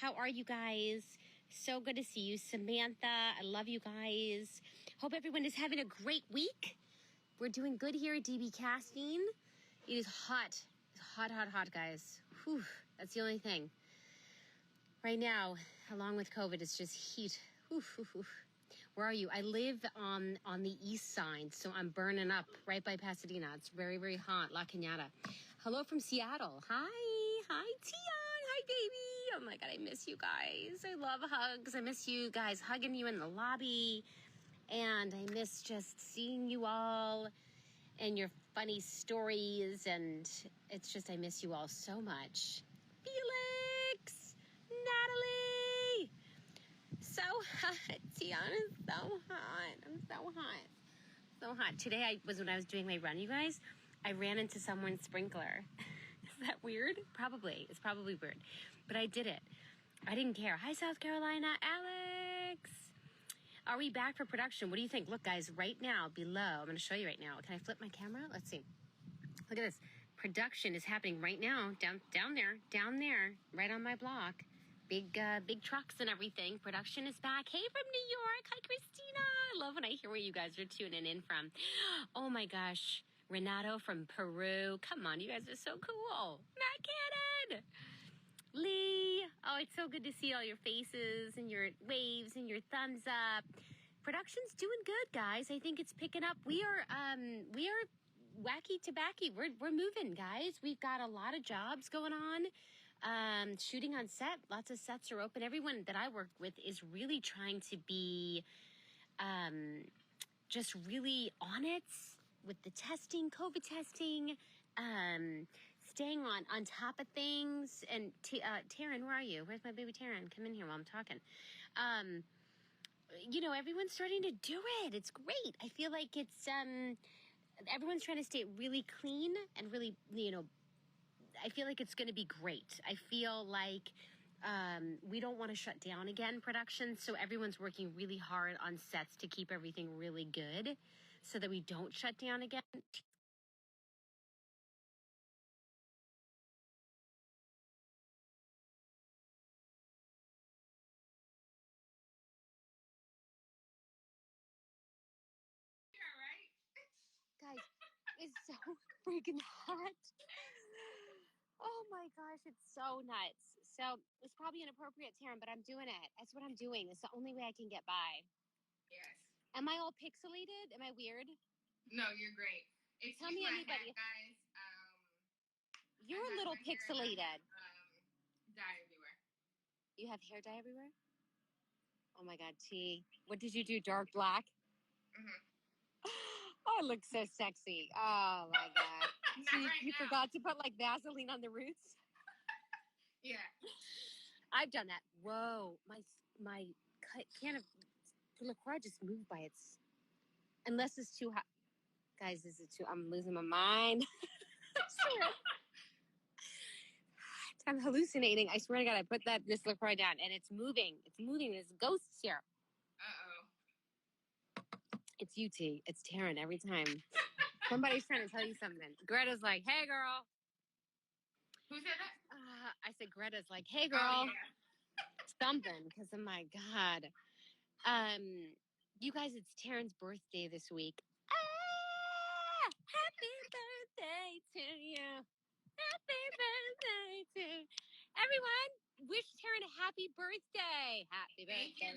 How are you guys? So good to see you. Samantha, I love you guys. Hope everyone is having a great week. We're doing good here at DB Casting. It is hot. It's hot, guys. Whew, that's the only thing. Right now, along with COVID, it's just heat. Whew. Where are you? I live on the east side, so I'm burning up right by Pasadena. It's very, very hot. La Cañada. Hello from Seattle. Hi, Tion. Hi, baby. Oh my God, I miss you guys. I love hugs. I miss you guys hugging you in the lobby. And I miss just seeing you all and your funny stories. And it's just, I miss you all so much. Felix, Natalie. So hot. Tiana is so hot. I'm so hot. So hot. Today when I was doing my run, you guys, I ran into someone's sprinkler. Is that weird? Probably. It's probably weird. But I did it. I didn't care. Hi, South Carolina. Alex. Are we back for production? What do you think? Look, guys, right now below, I'm going to show you right now. Can I flip my camera? Let's see. Look at this. Production is happening right now. Down there, right on my block. Big trucks and everything. Production is back. Hey, from New York. Hi, Christina. I love when I hear where you guys are tuning in from. Oh, my gosh. Renato from Peru. Come on, you guys are so cool. Matt Cannon. Lee. Oh, it's so good to see all your faces and your waves and your thumbs up. Production's doing good, guys. I think it's picking up. We are wacky tobacky. We're moving, guys. We've got a lot of jobs going on. Shooting on set. Lots of sets are open. Everyone that I work with is really trying to be just really on it with the testing, COVID testing, staying on top of things. And Taryn, where are you? Where's my baby Taryn? Come in here while I'm talking. Everyone's starting to do it. It's great. I feel like it's everyone's trying to stay really clean and really, I feel like it's going to be great. I feel like we don't want to shut down again production, so everyone's working really hard on sets to keep everything really good so that we don't shut down again. Guys, it's so freaking hot. Oh my gosh, it's so nuts. So it's probably inappropriate, Taryn, but I'm doing it. That's what I'm doing. It's the only way I can get by. Yes. Am I all pixelated? Am I weird? No, you're great. Tell me anybody. Hat, guys. You're a little pixelated. Dye everywhere. You have hair dye everywhere? Oh my God, T. What did you do? Dark black? Mm-hmm. Oh, I look so sexy. Oh my God. So you forgot to put like Vaseline on the roots? Yeah. I've done that. Whoa. My can of LaCroix just moved by its. Unless it's too hot. Guys, is it too? I'm losing my mind. I'm hallucinating. I swear to God, I put this LaCroix down and it's moving. It's moving. There's ghosts here. It's UT. It's Taryn every time. Somebody's trying to tell you something. Greta's like, hey, girl. Who said that? I said, Greta's like, hey, girl. Oh, yeah. Something, because oh my God. You guys, it's Taryn's birthday this week. Happy birthday to you. Happy birthday to everyone. Wish Taryn a happy birthday. Happy birthday to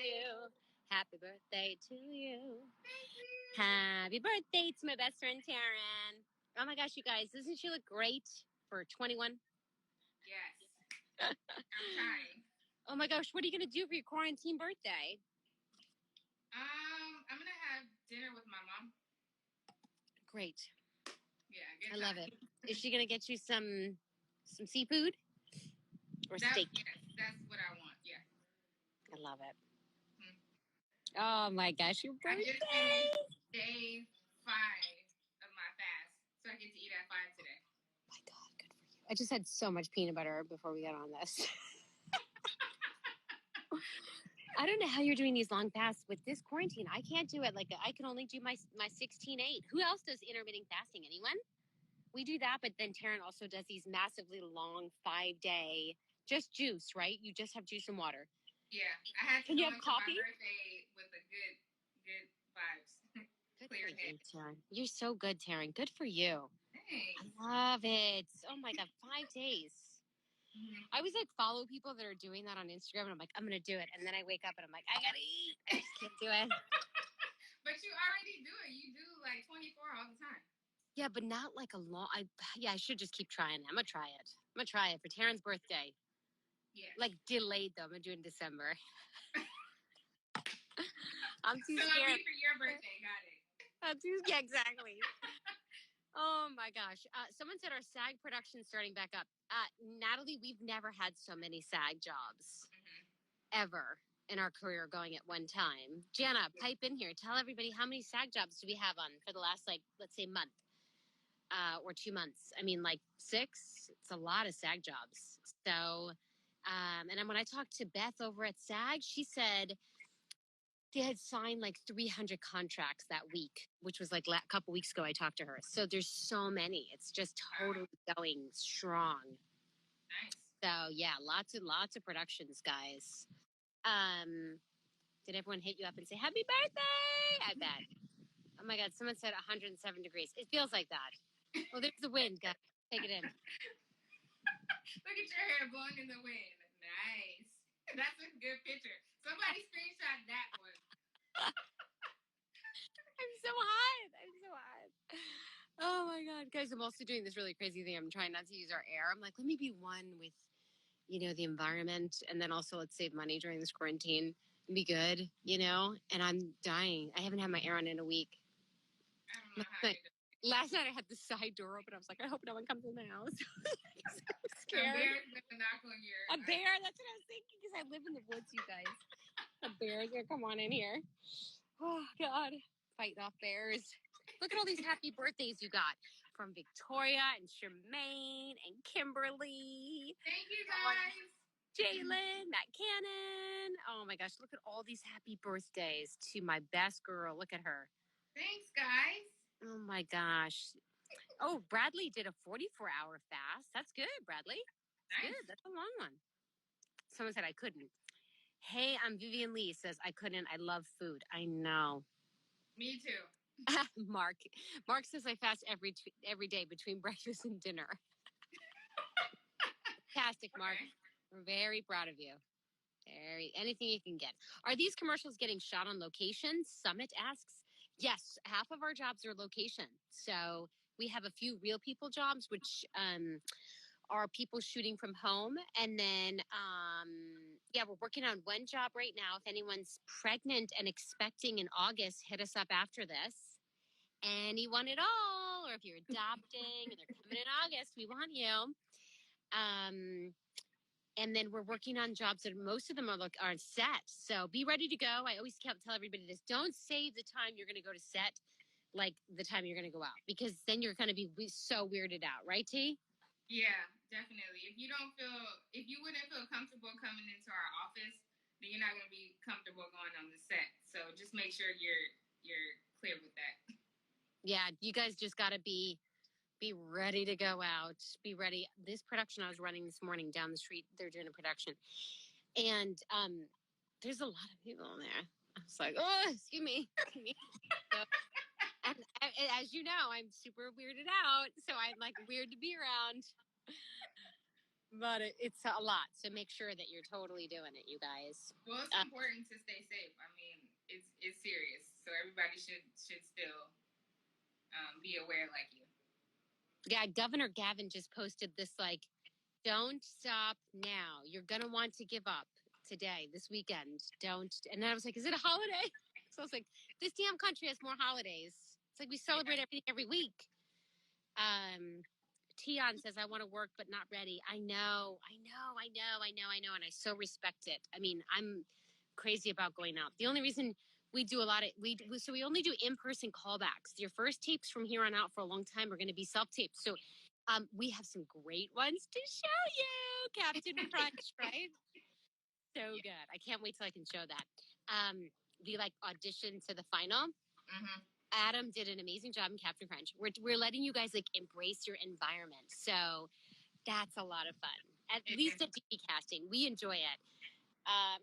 you. Happy birthday to you. Thank you. Happy birthday to my best friend Taryn. Oh my gosh, you guys, doesn't she look great for 21? Yes. I'm trying. Oh my gosh, what are you gonna do for your quarantine birthday? I'm gonna have dinner with my mom. Great. Yeah, I love it. Is she gonna get you some seafood or steak? Yes, that's what I want. Yeah. I love it. Oh my gosh, your birthday! I just finished day 5 of my fast, so I get to eat at 5 today. Oh my God, good for you. I just had so much peanut butter before we got on this. I don't know how you're doing these long fasts with this quarantine. I can't do it. Like, I can only do my 16-8. Who else does intermittent fasting? Anyone? We do that, but then Taryn also does these massively long 5-day Just juice, right? You just have juice and water. Yeah, I had to Can go you have into coffee? my birthday with a good vibes. Good Clear for head. you, Taryn. You're so good, Taryn. Good for you. Thanks. I love it. Oh my God, 5 days. Mhm. I always like follow people that are doing that on Instagram, and I'm like, I'm gonna do it, and then I wake up and I'm like, I gotta eat. I just can't do it. But you already do it. You do like 24 all the time. Yeah, but not like a long. I should just keep trying. I'm gonna try it. I'm gonna try it for Taryn's birthday. Yeah. Like delayed though. I'm gonna do it in December. I'm too So scared. it'll be for your birthday. Got it. Yeah, exactly. Oh my gosh. Someone said our SAG production's starting back up. Natalie, we've never had so many SAG jobs ever in our career going at one time. Jana, pipe in here. Tell everybody how many SAG jobs do we have on for the last, like, let's say month or 2 months. I mean, like 6. It's a lot of SAG jobs. So, and then when I talked to Beth over at SAG, she said they had signed like 300 contracts that week, which was like a couple weeks ago. I talked to her. So there's so many. It's just totally going strong. Nice. So yeah, lots of productions, guys. Did everyone hit you up and say happy birthday? I bet. Oh my God, someone said 107 degrees. It feels like that. Oh, there's the wind, guys. Take it in. Look at your hair blowing in the wind. Nice. That's a good picture. Somebody screenshot that one. I'm so hot. Oh my God, guys, I'm also doing this really crazy thing. I'm trying not to use our air. I'm like, let me be one with, the environment, and then also let's save money during this quarantine and be good, and I'm dying. I haven't had my air on in a week. I don't know how you do it. Last night I had the side door open. I was like, I hope no one comes in the house. I'm A scared. bear's gonna knock on your. A bear? That's what I was thinking because I live in the woods, you guys. A bear's gonna come on in here. Oh God, fighting off bears. Look at all these happy birthdays you got from Victoria and Charmaine and Kimberly. Thank you guys. Jalen, Matt Cannon. Oh my gosh, look at all these happy birthdays to my best girl. Look at her. Thanks, guys. Oh my gosh. Oh, Bradley did a 44-hour fast. That's good, Bradley. That's good. That's a long one. Someone said I couldn't. Hey, I'm Vivian Lee says I couldn't. I love food. I know. Me too. Mark says I fast every day between breakfast and dinner. Fantastic, Mark. Okay. We're very proud of you. Anything you can get. Are these commercials getting shot on location? Summit asks. Yes, half of our jobs are location. So we have a few real people jobs, which are people shooting from home. And then, we're working on one job right now. If anyone's pregnant and expecting in August, hit us up after this. Anyone at all, or if you're adopting and they're coming in August, we want you. And then we're working on jobs that most of them are set. So be ready to go. I always tell everybody this. Don't save the time you're going to go to set like the time you're going to go out, because then you're going to be so weirded out. Right, T? Yeah, definitely. If you wouldn't feel comfortable coming into our office, then you're not going to be comfortable going on the set. So just make sure you're clear with that. Yeah, you guys just got to be ready to go out. Be ready. This production I was running this morning down the street, they're doing a production. And there's a lot of people in there. I was like, oh, excuse me. So, and as you know, I'm super weirded out. So I'm like weird to be around. But it's a lot. So make sure that you're totally doing it, you guys. Well, it's important to stay safe. I mean, it's serious. So everybody should still be aware like you. Yeah, Governor Gavin just posted this like, don't stop now. You're going to want to give up today, this weekend. Don't. And then I was like, is it a holiday? So I was like, this damn country has more holidays. It's like we celebrate everything every week. Tion says, I want to work, but not ready. I know. And I so respect it. I mean, I'm crazy about going out. The only reason we do we only do in-person callbacks. Your first tapes from here on out for a long time are going to be self-taped. So we have some great ones to show you, Captain Crunch, right? So good. I can't wait till I can show that. The audition to the final. Mm-hmm. Adam did an amazing job in Captain Crunch. We're letting you guys embrace your environment. So that's a lot of fun. At least at DB Casting, we enjoy it.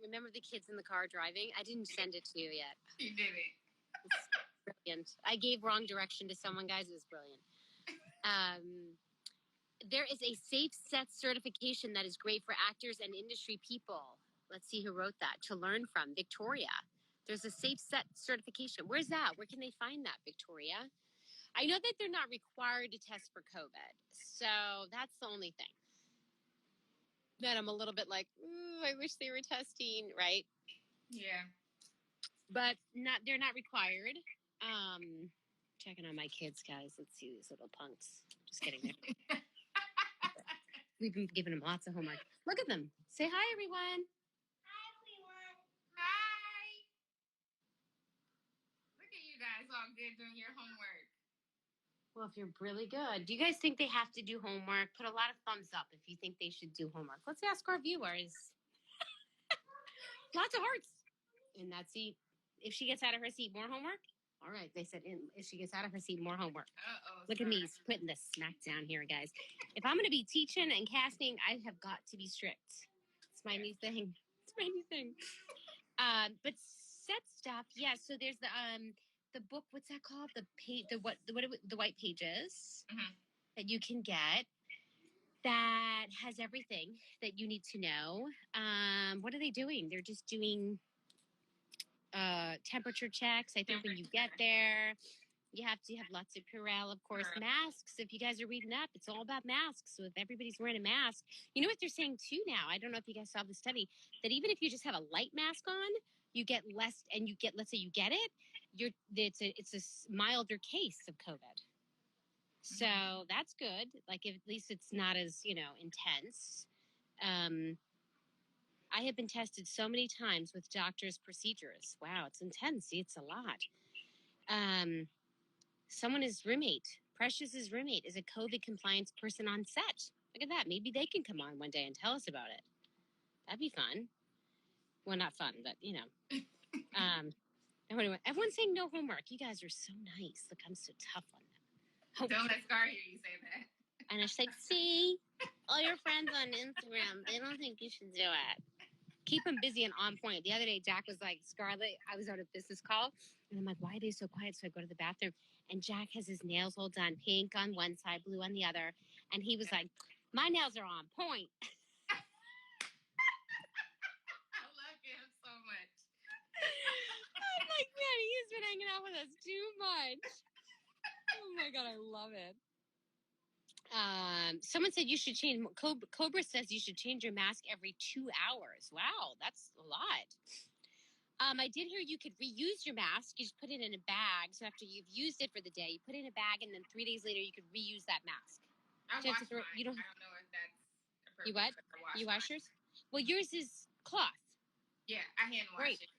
Remember the kids in the car driving? I didn't send it to you yet. You didn't. It's brilliant. I gave wrong direction to someone, guys. It was brilliant. There is a safe set certification that is great for actors and industry people. Let's see who wrote that. To learn from Victoria. There's a safe set certification. Where's that? Where can they find that, Victoria? I know that they're not required to test for COVID, so that's the only thing. Then I'm a little bit like, ooh, I wish they were testing, right? Yeah. But they're not required. Checking on my kids, guys. Let's see these little punks. Just kidding. We've been giving them lots of homework. Look at them. Say hi, everyone. Hi, everyone. Hi. Look at you guys all good doing your homework. Well, if you're really good. Do you guys think they have to do homework? Put a lot of thumbs up if you think they should do homework. Let's ask our viewers. Lots of hearts. In that seat. If she gets out of her seat, more homework? All right. They said if she gets out of her seat, more homework. Uh-oh. Look at me putting the smack down here, guys. If I'm going to be teaching and casting, I have got to be strict. It's my new thing. It's my new thing. But set stuff, yeah. So there's the book. What's that called? The white pages that you can get that has everything that you need to know. What are they doing? They're just doing temperature checks. I think when you get there, you have to have lots of Purell, of course, masks. If you guys are reading up, it's all about masks. So if everybody's wearing a mask, you know what they're saying too now? I don't know if you guys saw the study, that even if you just have a light mask on, you get less, and you get, let's say you get it, it's a milder case of COVID. So that's good. Like at least it's not as, intense. I have been tested so many times with doctors' procedures. Wow, it's intense. See, it's a lot. Precious's roommate is a COVID compliance person on set. Look at that. Maybe they can come on one day and tell us about it. That'd be fun. Well, not fun, but everyone's saying no homework. You guys are so nice. Look, I'm so tough on them. Don't let Scar hear you say that. And it's like, see, all your friends on Instagram, they don't think you should do it. Keep them busy and on point. The other day, Jack was like, Scarlett, I was on a business call, and I'm like, why are they so quiet? So I go to the bathroom, and Jack has his nails all done, pink on one side, blue on the other. And he was like, my nails are on point. I love him so much. I'm like, man, he's been hanging out with us too much. Oh my God, I love it. Someone said you should change. Cobra says you should change your mask every 2 hours. Wow, that's a lot. I did hear you could reuse your mask. You just put it in a bag. So after you've used it for the day, you put it in a bag, and then 3 days later, you could reuse that mask. I don't know if that's appropriate. You what? You wash yours? Well, yours is cloth. Yeah, I hand wash it.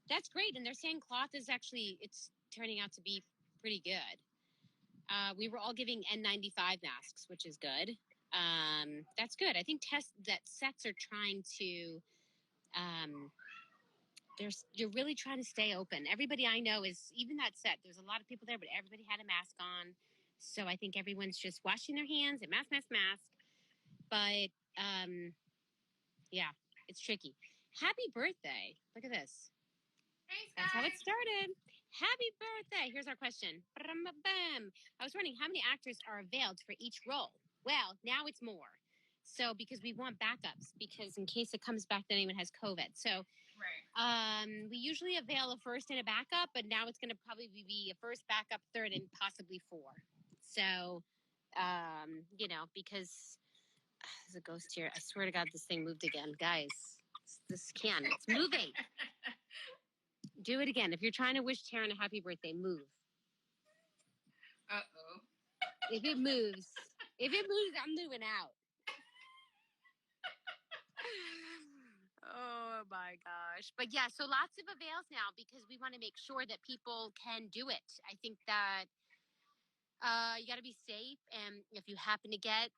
That's great. And they're saying cloth is actually, it's turning out to be pretty good. We were all giving N95 masks, which is good. That's good. I think sets are trying to, you're really trying to stay open. Everybody I know is, even that set, there's a lot of people there, but everybody had a mask on. So I think everyone's just washing their hands and mask. But, yeah, it's tricky. Happy birthday. Look at this. Thanks, That's how it started. Happy birthday. Here's our question. I was wondering how many actors are availed for each role? Well, now it's more. So because we want backups, because in case it comes back that anyone has COVID. So we usually avail a first and a backup, but now it's going to probably be a first, backup, third, and possibly 4. So, because there's a ghost here. I swear to God, this thing moved again. Guys, it's moving. Do it again. If you're trying to wish Taryn a happy birthday, move. Uh-oh. If it moves, I'm moving out. Oh my gosh. But yeah, so lots of avails now because we want to make sure that people can do it. I think that you got to be safe. And if you happen to get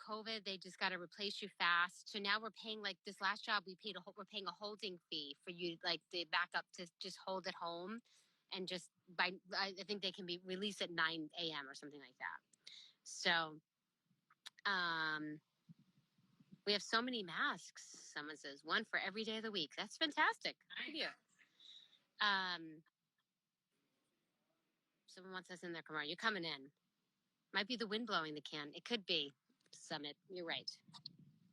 COVID, they just got to replace you fast. So now we're paying, like this last job, we're paying a holding fee for you, like the backup to just hold at home. And just I think they can be released at 9 a.m. or something like that. So, We have so many masks. Someone says one for every day of the week. That's fantastic. Good for you. Someone wants us in their car. You're coming in. Might be the wind blowing the can. It could be. Summit. You're right.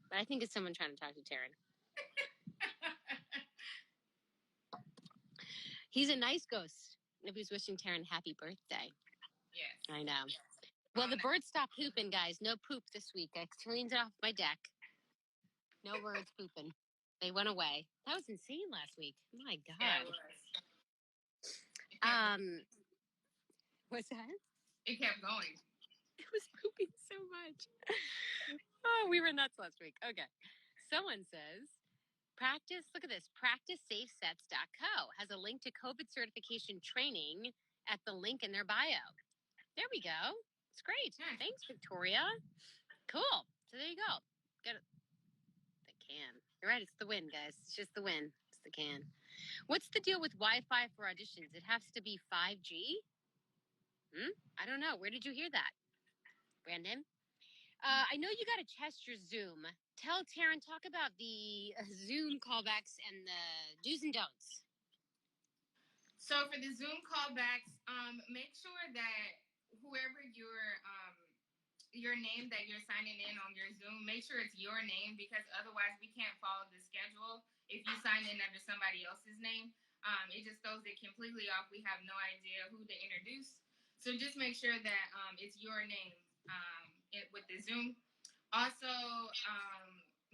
But I think it's someone trying to talk to Taryn. He's a nice ghost. Nobody's wishing Taryn happy birthday. Yes. I know. Well, the birds stopped pooping, guys. No poop this week. I cleaned it off my deck. No birds pooping. They went away. That was insane last week. My God. Yeah, it was. What's that? It kept going. It was pooping so much. Oh, we were nuts last week. Okay. Someone says, look at this, practicesafesets.co has a link to COVID certification training at the link in their bio. There we go. It's great. Nice. Thanks, Victoria. Cool. So there you go. Got it. The can. You're right. It's the win, guys. It's just the win. It's the can. What's the deal with Wi-Fi for auditions? It has to be 5G? I don't know. Where did you hear that, Brandon? I know you got to test your Zoom. Tell Taryn, talk about the Zoom callbacks and the do's and don'ts. So for the Zoom callbacks, make sure that whoever your name that you're signing in on your Zoom, make sure it's your name, because otherwise we can't follow the schedule if you sign in under somebody else's name. It just throws it completely off. We have no idea who to introduce. So just make sure that it's your name with the Zoom. Also,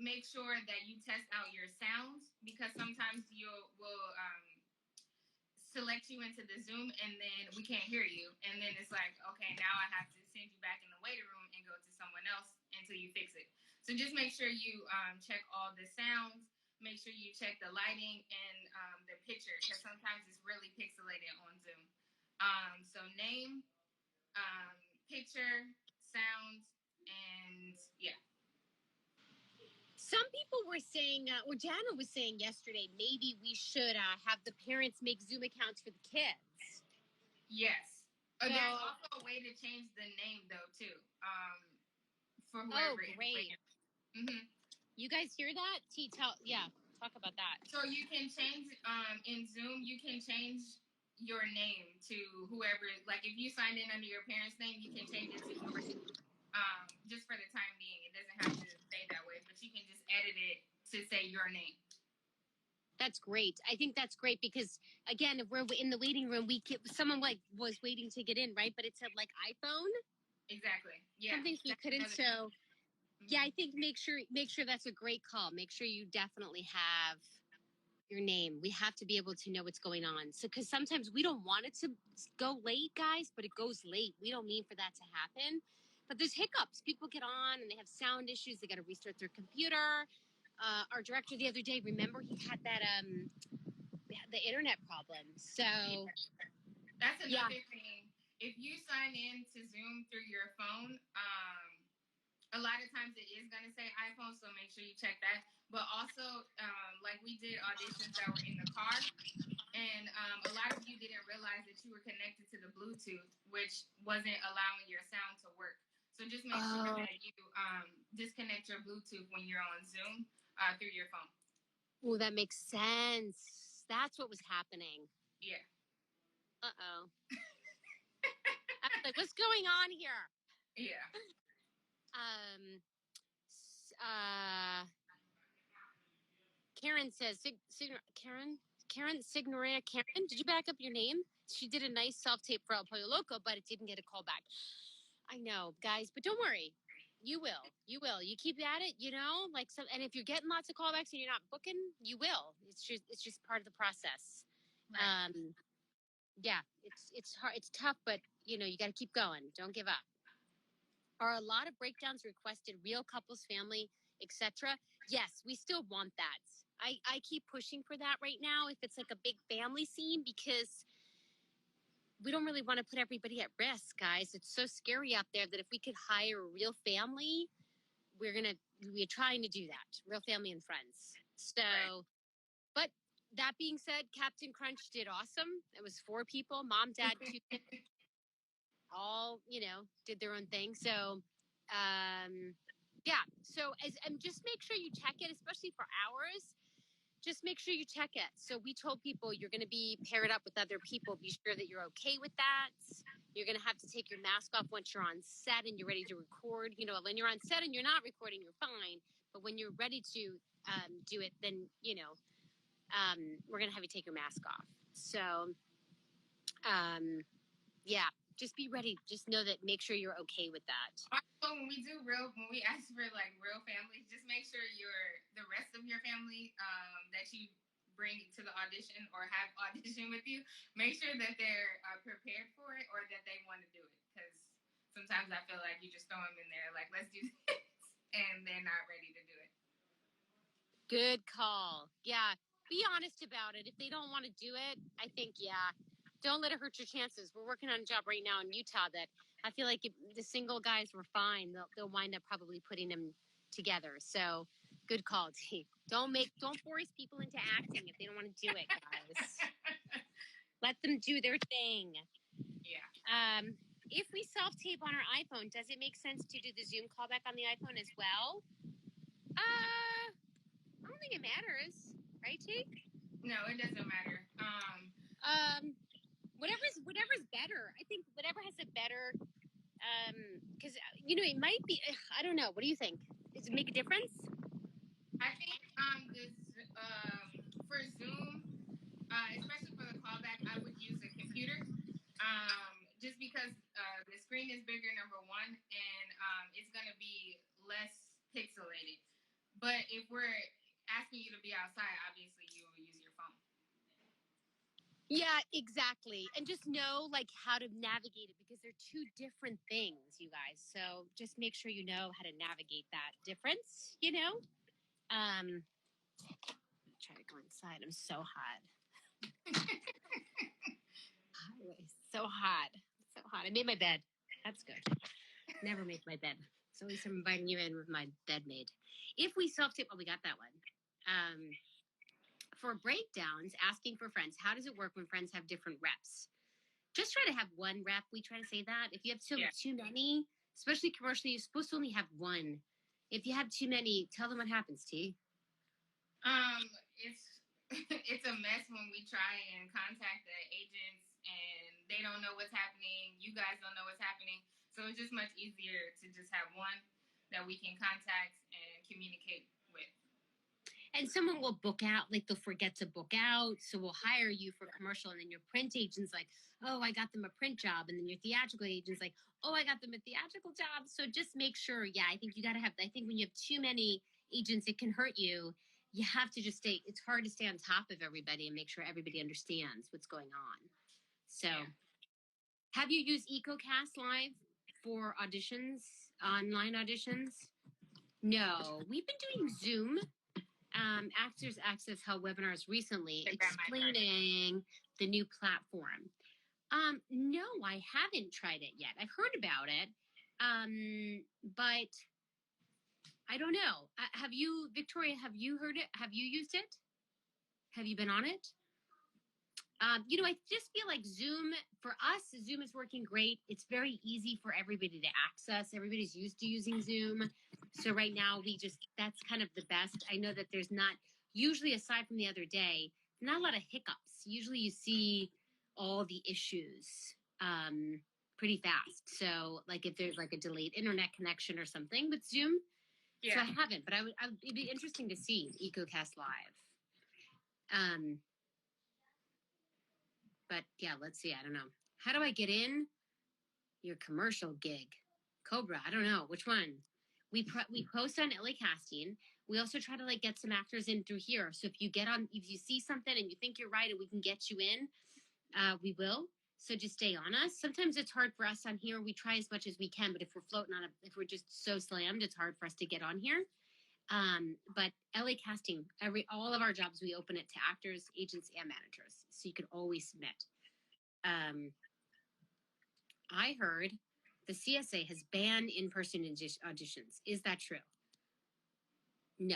make sure that you test out your sounds, because sometimes we'll select you into the Zoom and then we can't hear you. And then it's like, okay, now I have to send you back in the waiting room and go to someone else until you fix it. So just make sure you check all the sounds. Make sure you check the lighting and the picture, because sometimes it's really pixelated on Zoom. So name, picture, sounds, and yeah. Some people were saying, or Jana was saying yesterday, maybe we should have the parents make Zoom accounts for the kids. Yes. There's also a way to change the name, though, too. For whoever. Oh, great. Mm-hmm. You guys hear that? Talk about that. So you can change, in Zoom, you can change your name to whoever. Like, if you signed in under your parents' name, you can change it to yours. Just for the time being. It doesn't have to stay that way, but you can just edit it to say your name. That's great. I think that's great because, again, if we're in the waiting room, someone was waiting to get in, right? But it said iPhone. Exactly. Yeah. Something you couldn't show. Yeah, I think make sure that's a great call. Make sure you definitely have your name. We have to be able to know what's going on. So, because sometimes we don't want it to go late, guys, but it goes late. We don't mean for that to happen. But there's hiccups. People get on and they have sound issues. They got to restart their computer. Our director the other day, remember, he had that the internet problem. So that's another thing. If you sign in to Zoom through your phone, a lot of times it is going to say iPhone, so make sure you check that. But also, like we did auditions that were in the car, and a lot of you didn't realize that you were connected to the Bluetooth, which wasn't allowing your sound to work. So just make sure that you disconnect your Bluetooth when you're on Zoom through your phone. Oh, that makes sense. That's what was happening. Yeah. Uh-oh. I was like, what's going on here? Yeah. Karen says, Karen Signoria, did you back up your name? She did a nice self-tape for El Pollo Loco, but it didn't get a call back. I know, guys, but don't worry. You will. You keep at it, and if you're getting lots of callbacks and you're not booking, you will. It's just part of the process. Right. Yeah, it's hard. It's tough, but you got to keep going. Don't give up. Are a lot of breakdowns requested, real couples, family, etc.? Yes, we still want that. I keep pushing for that right now if it's like a big family scene, because we don't really want to put everybody at risk, guys. It's so scary out there that if we could hire a real family, we're trying to do that. Real family and friends. So, right. But that being said, Captain Crunch did awesome. It was 4 people, mom, dad, 2 all, did their own thing. So, Yeah. So and just make sure you check it, especially for hours. Just make sure you check it. So we told people you're going to be paired up with other people. Be sure that you're okay with that. You're going to have to take your mask off once you're on set and you're ready to record. You know, when you're on set and you're not recording, you're fine. But when you're ready to do it, then, we're going to have you take your mask off. So, yeah, just be ready. Just know that, make sure you're okay with that. Also, when we ask for like real families, just make sure the rest of your family that you bring to the audition or have audition with you, make sure that they're prepared for it or that they want to do it. Because sometimes I feel like you just throw them in there, like, let's do this, and they're not ready to do it. Good call. Yeah. Be honest about it. If they don't want to do it, I think, yeah, don't let it hurt your chances. We're working on a job right now in Utah that I feel like if the single guys were fine, they'll wind up probably putting them together. So good call, T. Don't force people into acting if they don't want to do it, guys. Let them do their thing. Yeah. If we self-tape on our iPhone, does it make sense to do the Zoom callback on the iPhone as well? I don't think it matters, right, T? No, it doesn't matter. Whatever's better. I think whatever has a better, because it might be. I don't know. What do you think? Does it make a difference? I think this for Zoom, especially for the callback, I would use a computer. Just because the screen is bigger, number one, and it's going to be less pixelated. But if we're asking you to be outside, obviously you will use your phone. Yeah, exactly. And just know like how to navigate it because they're two different things, you guys. So just make sure you know how to navigate that difference, Try to go inside. I'm so hot. So hot. So hot. I made my bed. That's good. Never make my bed. So at least I'm inviting you in with my bed made. If we self-tape, we got that one. For breakdowns, asking for friends. How does it work when friends have different reps? Just try to have one rep. We try to say that. If you have too many, especially commercially, you're supposed to only have one. If you have too many, tell them what happens, T. It's a mess when we try and contact the agents and they don't know what's happening. You guys don't know what's happening. So it's just much easier to just have one that we can contact and communicate with. And someone will book out, like they'll forget to book out. So we'll hire you for commercial. And then your print agent's like, oh, I got them a print job. And then your theatrical agent's like, oh, I got them a theatrical job. So just make sure. Yeah, I think you got to have, I think when you have too many agents, it can hurt you. You have to just it's hard to stay on top of everybody and make sure everybody understands what's going on. So have you used EcoCast Live for auditions, online auditions? No, we've been doing Zoom. Actors Access held webinars recently explaining the new platform. No, I haven't tried it yet. I've heard about it, but I don't know. Have you, Victoria, have you heard it? Have you used it? Have you been on it? I just feel like Zoom, for us, Zoom is working great. It's very easy for everybody to access. Everybody's used to using Zoom. So right now, that's kind of the best. I know that there's not, usually aside from the other day, not a lot of hiccups. Usually you see all the issues pretty fast. So like if there's like a delayed internet connection or something with Zoom. Yeah. So I haven't, but it'd be interesting to see EcoCast Live. But yeah, let's see. I don't know. How do I get in your commercial gig? Cobra. I don't know. Which one? We post on LA Casting. We also try to get some actors in through here. So if you see something and you think you're right and we can get you in, we will. So just stay on us. Sometimes it's hard for us on here. We try as much as we can, but if we're floating if we're just so slammed, it's hard for us to get on here. But LA Casting, all of our jobs, we open it to actors, agents, and managers. So you can always submit. I heard the CSA has banned in-person auditions. Is that true? No.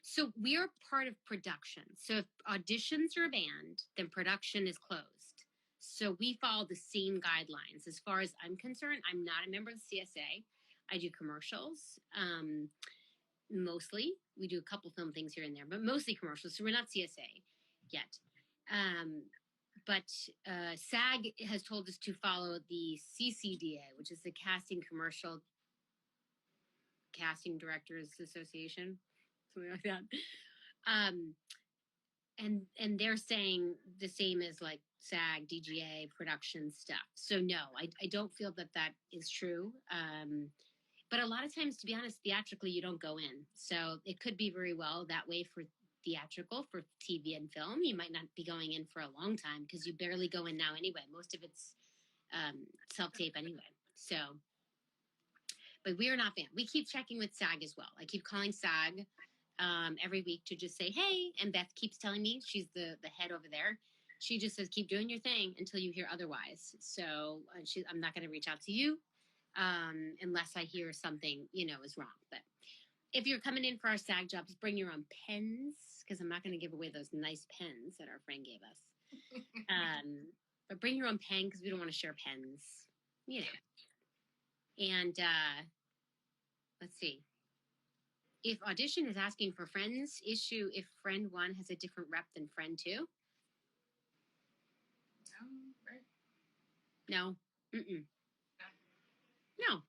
So we're part of production. So if auditions are banned, then production is closed. So we follow the same guidelines. As far as I'm concerned, I'm not a member of the CSA. I do commercials. Mostly. We do a couple film things here and there, but mostly commercials. So we're not CSA yet. But SAG has told us to follow the CCDA, which is the Casting Directors Association, something like that. And they're saying the same as like SAG, DGA, production stuff. So no, I don't feel that is true. But a lot of times, to be honest, theatrically, you don't go in. So it could be very well that way for theatrical, for TV and film. You might not be going in for a long time because you barely go in now anyway. Most of it's self-tape anyway. So, but we are not fan. We keep checking with SAG as well. I keep calling SAG every week to just say, hey, and Beth keeps telling me, she's the head over there. She just says, keep doing your thing until you hear otherwise. So I'm not going to reach out to you unless I hear something, is wrong. But if you're coming in for our SAG jobs, bring your own pens, because I'm not going to give away those nice pens that our friend gave us. But bring your own pen, because we don't want to share pens, And let's see. If audition is asking for friends, issue if friend 1 has a different rep than friend 2. No. Mm-mm. No.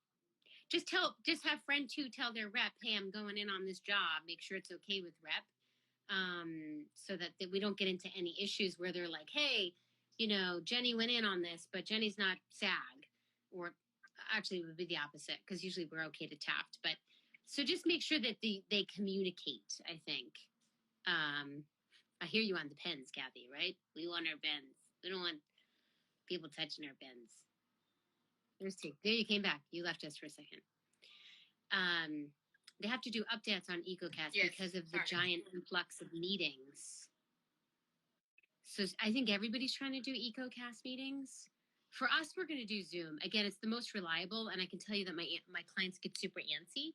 Just have friend 2 tell their rep, hey, I'm going in on this job. Make sure it's okay with rep. So that we don't get into any issues where they're like, hey, Jenny went in on this, but Jenny's not SAG. Or actually it would be the opposite, because usually we're okay to Taft. But so just make sure that they communicate, I think. I hear you on the pens, Kathy, right? We want our pens. We don't want people touching our pens. There's two. There you came back. You left us for a second. They have to do updates on EcoCast because of the giant influx of meetings. So I think everybody's trying to do EcoCast meetings. For us, we're going to do Zoom. Again, it's the most reliable, and I can tell you that my clients get super antsy.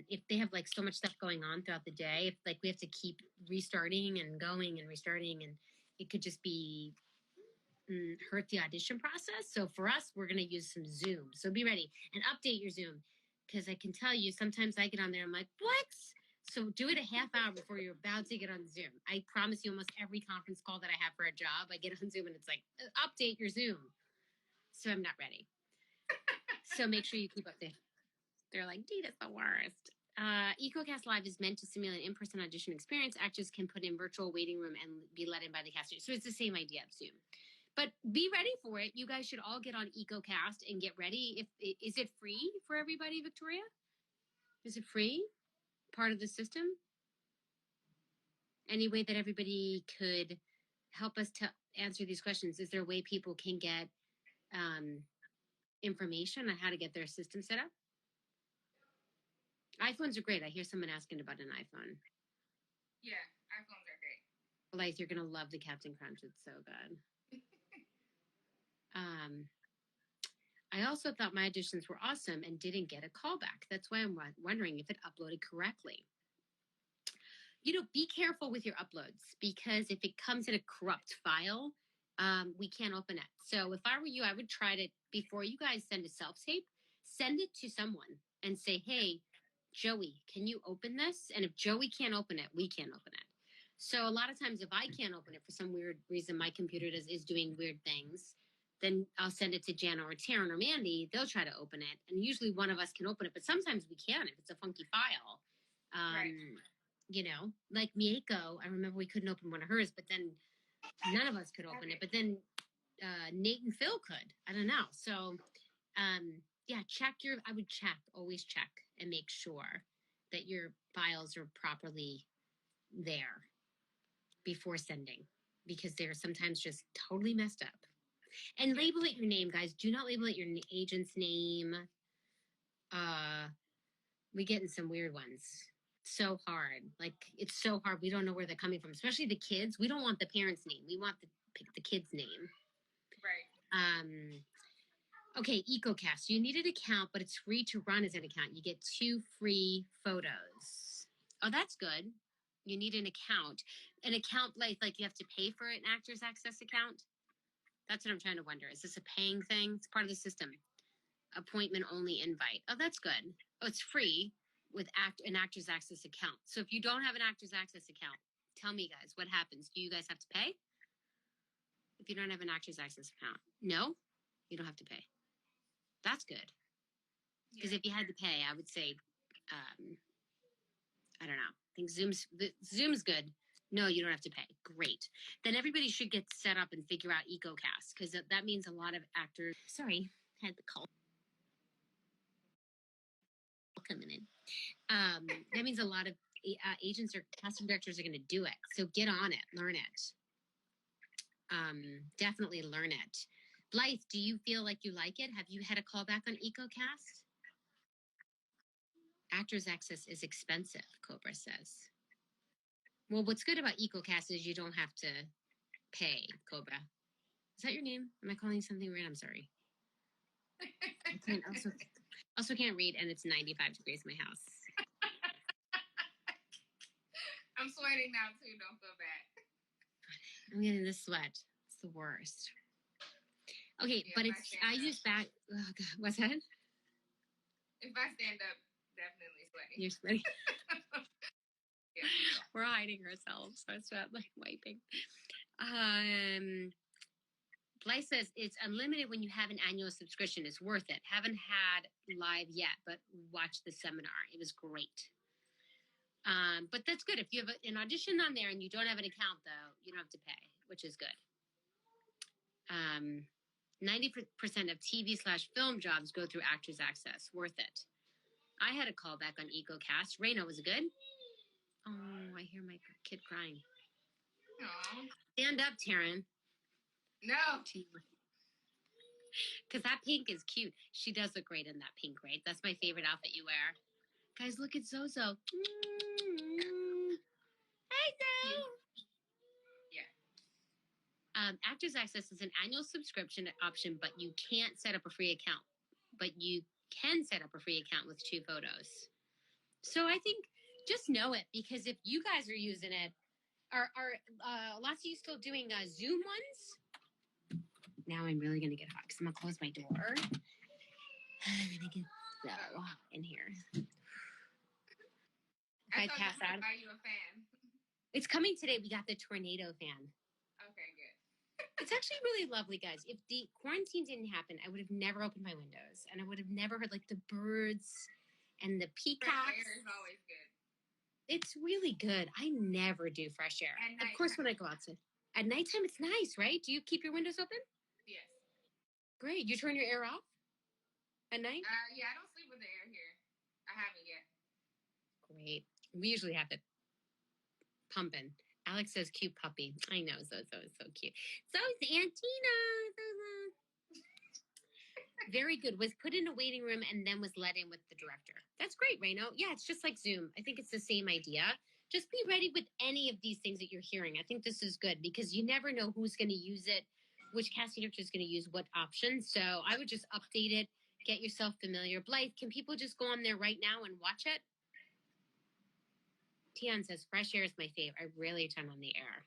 If they have like so much stuff going on throughout the day, if like we have to keep restarting and going and restarting, and it could just be hurt the audition process. So for us, we're going to use some Zoom. So be ready and update your Zoom, because I can tell you sometimes I get on there, I'm like, what? So do it a half hour before you're about to get on Zoom. I promise you, almost every conference call that I have for a job, I get on Zoom and it's like, update your Zoom. So I'm not ready. So make sure you keep up there. They're like, Dita's the worst. EcoCast Live is meant to simulate an in-person audition experience. Actors can put in virtual waiting room and be let in by the caster. So it's the same idea of Zoom. But be ready for it. You guys should all get on EcoCast and get ready. Is it free for everybody, Victoria? Is it free? Part of the system? Any way that everybody could help us to answer these questions? Is there a way people can get information on how to get their system set up? iPhones are great. I hear someone asking about an iPhone. Yeah, iPhones are great. Blythe, you're going to love the Captain Crunch. It's so good. I also thought my auditions were awesome and didn't get a callback. That's why I'm wondering if it uploaded correctly. Be careful with your uploads, because if it comes in a corrupt file, we can't open it. So if I were you, I would try to, before you guys send a self-tape, send it to someone and say, hey, Joey, can you open this? And if Joey can't open it, we can't open it. So a lot of times if I can't open it for some weird reason, my computer is doing weird things, then I'll send it to Jana or Taryn or Mandy. They'll try to open it. And usually one of us can open it, but sometimes we can't if it's a funky file. Right. Like Mieko, I remember we couldn't open one of hers, but then none of us could open it. But then Nate and Phil could. I don't know. So, I would always check and make sure that your files are properly there before sending, because they're sometimes just totally messed up. And label it your name, guys. Do not label it your agent's name. We get in some weird ones. So hard. Like, it's so hard. We don't know where they're coming from, especially the kids. We don't want the parents' name. We want the kid's name. Right. Okay, EcoCast. You need an account, but it's free to run as an account. You get 2 free photos. Oh, that's good. You need an account. An account like you have to pay for an Actors Access account? That's what I'm trying to wonder. Is this a paying thing? It's part of the system. appointment only invite. Oh, that's good. Oh, it's free with an Actors Access account. So if you don't have an Actors Access account, tell me, guys, what happens? Do you guys have to pay? If you don't have an Actors Access account? No, you don't have to pay. That's good. Because if you had to pay, I would say, I don't know. I think Zoom's good. No, you don't have to pay. Great. Then everybody should get set up and figure out EcoCast, because that means a lot of actors. Sorry, had the call coming in. That means a lot of agents or casting directors are going to do it. So get on it, learn it. Definitely learn it. Blythe, do you feel like you like it? Have you had a callback on EcoCast? Actors Access is expensive, Cobra says. Well, what's good about EcoCast is you don't have to pay, Cobra. Is that your name? Am I calling you something weird? I'm sorry. I also can't read, and it's 95 degrees in my house. I'm sweating now, too. Don't feel bad. I'm getting the sweat. It's the worst. Okay, yeah, but I use back. Oh, God, what's that? If I stand up, definitely sweating. You're sweating. Yeah. We're hiding ourselves. So I start like wiping. Blythe says it's unlimited when you have an annual subscription. It's worth it. Haven't had live yet, but watched the seminar. It was great. But that's good. If you have an audition on there and you don't have an account, though, you don't have to pay, which is good. 90% of TV/film jobs go through Actors Access. Worth it. I had a callback on EcoCast. Reno, was it good? Oh, I hear my kid crying. Aww. Stand up, Taryn. No. Because that pink is cute. She does look great in that pink, right? That's my favorite outfit you wear. Guys, look at Zozo. Hey, Zo. Yeah. Actors Access is an annual subscription option, but you can't set up a free account. But you can set up a free account with 2 photos. So I think just know it, because if you guys are using it, are lots of you still doing Zoom ones? Now I'm really going to get hot because I'm going to close my door. I'm going to get so hot in here. I pass out. Buy you a fan. It's coming today. We got the tornado fan. Okay, good. It's actually really lovely, guys. If the quarantine didn't happen, I would have never opened my windows, and I would have never heard like the birds and the peacocks. Fresh air is always good. It's really good. I never do fresh air. Of course, when I go outside. At nighttime, it's nice, right? Do you keep your windows open? Yes. Great. You turn your air off at night? Yeah, I don't sleep with the air here. I haven't yet. Great. We usually have it pumping. Alex says cute puppy. I know, Zozo is so cute. So's Antina. Very good. Was put in a waiting room and then was let in with the director. That's great, Reno. Yeah, it's just like Zoom. I think it's the same idea. Just be ready with any of these things that you're hearing. I think this is good because you never know who's going to use it, which casting director is going to use what option. So I would just update it, get yourself familiar. Blythe, can people just go on there right now and watch it? Tian says, fresh air is my fave. I rarely turn on the air.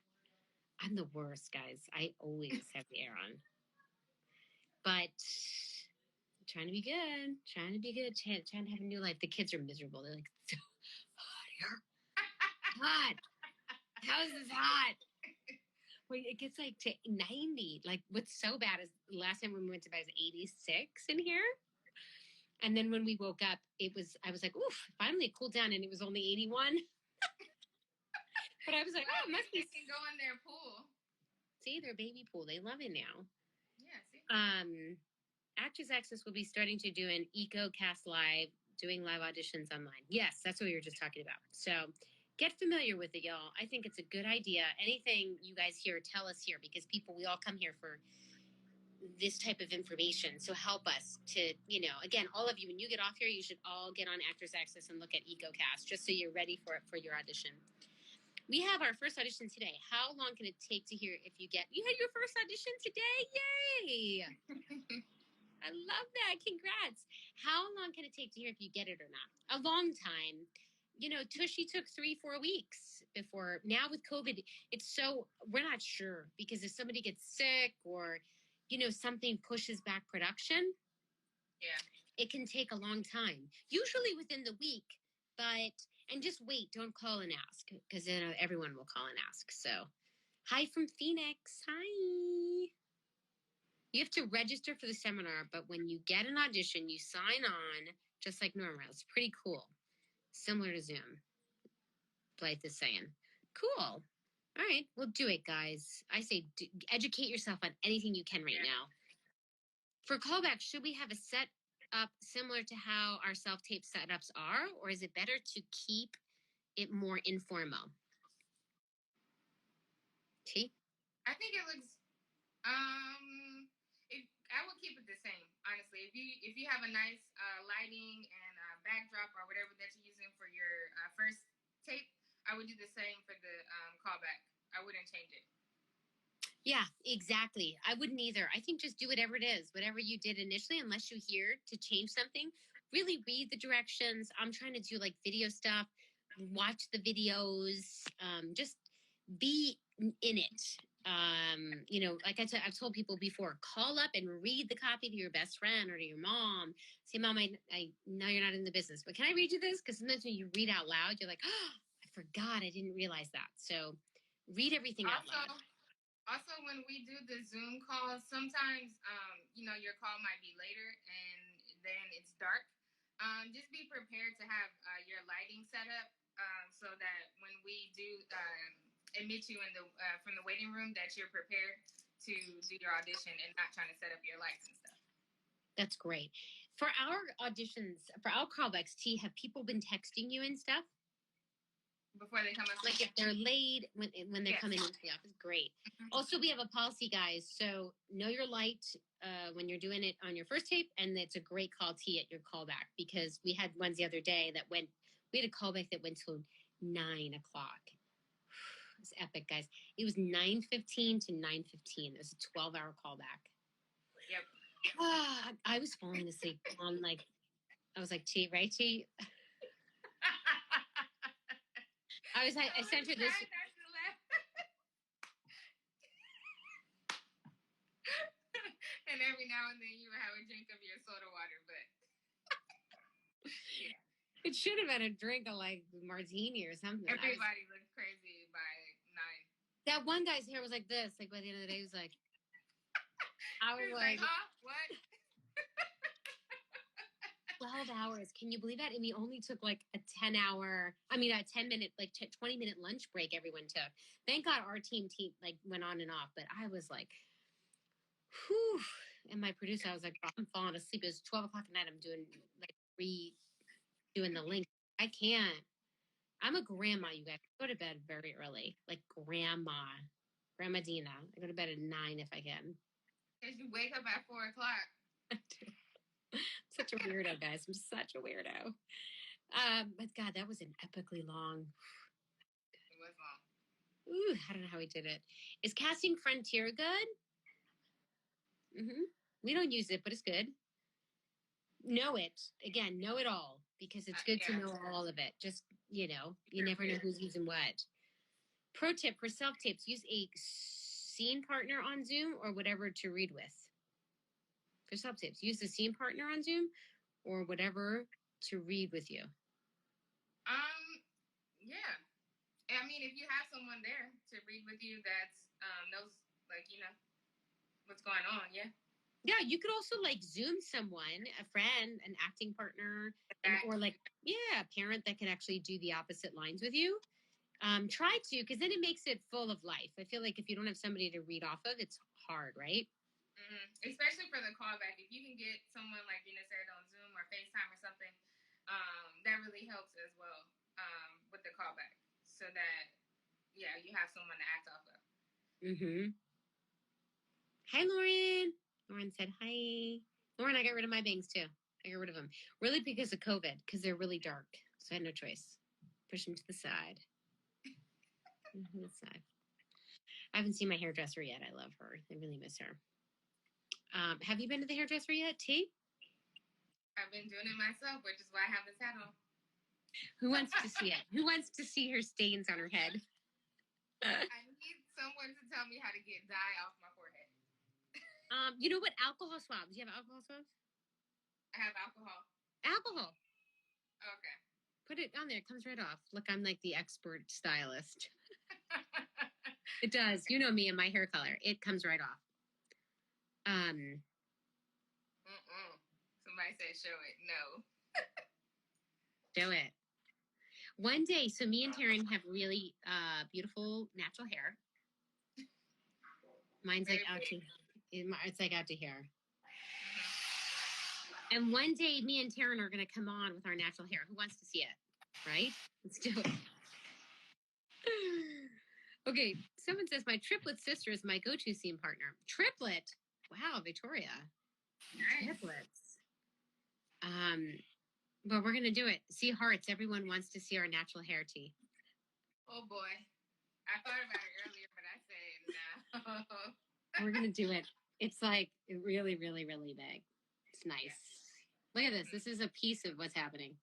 I'm the worst, guys. I always have the air on. But trying to be good. Trying to have a new life. The kids are miserable. They're like, so hot here. Hot. How is this hot? Well, it gets like to 90. Like, what's so bad is last time when we went to bed, it was 86 in here. And then when we woke up, I was like, oof, finally it cooled down, and it was only 81. But I was like, oh, it must be. They can go in their pool. See, their baby pool. They love it now. Yeah, see. Actors Access will be starting to do an EcoCast Live, doing live auditions online. Yes, that's what we were just talking about. So get familiar with it, y'all. I think it's a good idea. Anything you guys hear, tell us here, because we all come here for this type of information. So help us to, again, all of you, when you get off here, you should all get on Actors Access and look at EcoCast just so you're ready for it for your audition. We have our first audition today. How long can it take to hear if you had your first audition today? Yay! I love that. Congrats. How long can it take to hear if you get it or not? A long time. Tushy took 3-4 weeks before. Now with COVID, we're not sure, because if somebody gets sick or, something pushes back production. Yeah. it can take a long time, usually within the week, and just wait, don't call and ask, because then everyone will call and ask. So, hi from Phoenix. Hi. You have to register for the seminar, but when you get an audition, you sign on just like normal. It's pretty cool. Similar to Zoom. Blythe is saying. Cool. All right, well, do it, guys. I say educate yourself on anything you can right now. For callback, should we have a set up similar to how our self-tape setups are, or is it better to keep it more informal? T? I think it looks. I would keep it the same, honestly. If you have a nice lighting and backdrop or whatever that you're using for your first tape, I would do the same for the callback. I wouldn't change it. Yeah, exactly. I wouldn't either. I think just do whatever it is, whatever you did initially, unless you hear to change something. Really read the directions. I'm trying to do like video stuff, watch the videos, just be in it. Like I've told people before, call up and read the copy to your best friend or to your mom. Say, Mom, I know you're not in the business, but can I read you this? Because sometimes when you read out loud, you're like, oh, I forgot. I didn't realize that. So read everything out loud. Also, when we do the Zoom calls, sometimes, your call might be later and then it's dark. Just be prepared to have your lighting set up so that when we do admit you from the waiting room, that you're prepared to do your audition and not trying to set up your lights and stuff. That's great. For our auditions, for our callbacks, T, have people been texting you and stuff? Before they come up, like if they're late when they're coming into the office, great. Also, we have a policy, guys, so know your light when you're doing it on your first tape, and it's a great call T at your callback, because we had ones the other day we had a callback that went till 9 o'clock. It was epic, guys. It was 9:15 to 9:15. It was a 12-hour callback. Yep. I was falling asleep on I was like, T, right, T? I sent her this. And every now and then you would have a drink of your soda water, but yeah. It should have been a drink of like martini or something. Everybody looked crazy by 9. That one guy's hair was like this. Like by the end of the day, he was like, I was like, huh? What? 12 hours. Can you believe that? And we only took like a 10-minute, like 20-minute lunch break everyone took. Thank God our team like went on and off. But I was like, whew. And my producer, I was like, I'm falling asleep. It was 12 o'clock at night. I'm doing doing the link. I can't. I'm a grandma, you guys. I go to bed very early. Like Grandma Dina. I go to bed at 9 if I can. Because you wake up at 4 o'clock. Such a weirdo, guys. I'm such a weirdo. But God, that was an epically long. It was long. Ooh, I don't know how we did it. Is Casting Frontier good? We don't use it, but it's good. Know it. Again, know it all, because it's good to know all of it. Just, you never know who's using what. Pro tip for self-tapes, use a scene partner on Zoom or whatever to read with. For self-tapes, use the scene partner on Zoom or whatever to read with you. Yeah. I mean, if you have someone there to read with you that knows, what's going on, yeah. Yeah, you could also Zoom someone, a friend, an acting partner, or a parent that can actually do the opposite lines with you. Try to, because then it makes it full of life. I feel like if you don't have somebody to read off of, it's hard, right? Mm-hmm. Especially for the callback. If you can get someone like Gina said on Zoom or FaceTime or something, that really helps as well with the callback. So that, you have someone to act off of. Hi, Lauren. Lauren said hi. Lauren, I got rid of my bangs too. I got rid of them. Really because of COVID, because they're really dark. So I had no choice. Push them to the side. I haven't seen my hairdresser yet. I love her. I really miss her. Have you been to the hairdresser yet, T? I've been doing it myself, which is why I have this hat on. Who wants to see it? Who wants to see her stains on her head? I need someone to tell me how to get dye off my forehead. You know what? Alcohol swabs. You have alcohol swabs? I have alcohol. Alcohol. Okay. Put it on there. It comes right off. Look, I'm like the expert stylist. It does. You know me and my hair color. It comes right off. Somebody said show it. No. Do it. One day, so me and Taryn have really beautiful natural hair. Mine's like out to, it's like out to here. And one day, me and Taryn are going to come on with our natural hair. Who wants to see it? Right? Let's do it. Okay, someone says, my triplet sister is my go-to scene partner. Triplet? Wow, Victoria. Nice. Triplets. But we're going to do it. See hearts. Everyone wants to see our natural hair tea. Oh, boy. I thought about it earlier, but I said no. We're going to do it. It's like really, really, really big. It's nice. Yes. Look at this. This is a piece of what's happening.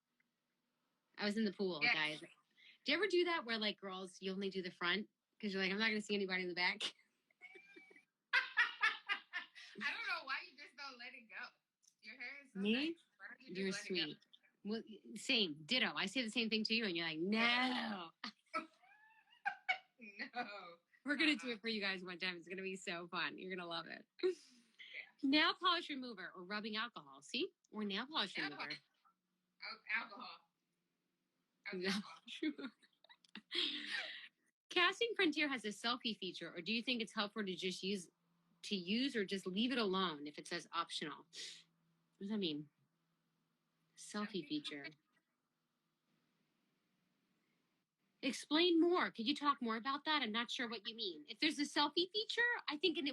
I was in the pool, Yes. guys. Do you ever do that where, like, girls, you only do the front? Because you're like, I'm not going to see anybody in the back. I don't know why you just don't let it go. Your hair is so Me? nice. Why don't you just You're let sweet. It go? Well, same. Ditto. I say the same thing to you, and you're like, no. No. We're going to do it for you guys one time. It's going to be so fun. You're going to love it. Nail polish remover or rubbing alcohol. See? Or nail polish remover. Alcohol. Casting Frontier has a selfie feature, or do you think it's helpful to just use or just leave it alone if it says optional? What does that mean? Selfie feature. Explain more. Could you talk more about that? I'm not sure what you mean. If there's a selfie feature, I think we